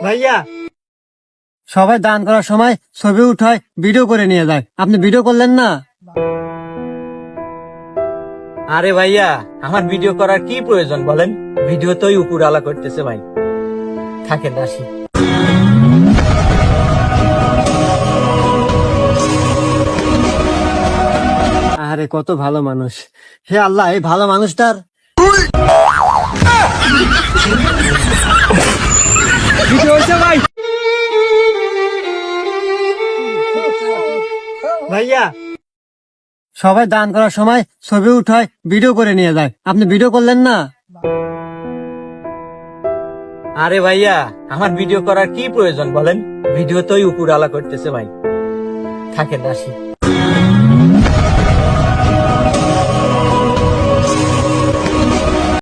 ভাইয়া, সবাই দান করার সময় ছবি উঠায়, ভিডিও করে নিয়ে যায়, আপনি ভিডিও করলেন না? আরে ভাইয়া, আমার ভিডিও করার কি প্রয়োজন বলেন? ভিডিও তোই উপর আলা করতেছে ভাই। থাকেন, আসি। আরে কত ভালো মানুষ! হে আল্লাহ, এই ভালো মানুষটার ভিডিও হয়েছে ভাই। ভাইয়া, সবাই দান করার সময় ছবি উঠায়, ভিডিও করে নিয়ে যায়, আপনি ভিডিও করলেন না? আরে ভাইয়া, আমার ভিডিও করার কি প্রয়োজন বলেন? ভিডিও তোই উপর আলা করতেছে ভাই। থাকেন, আসি।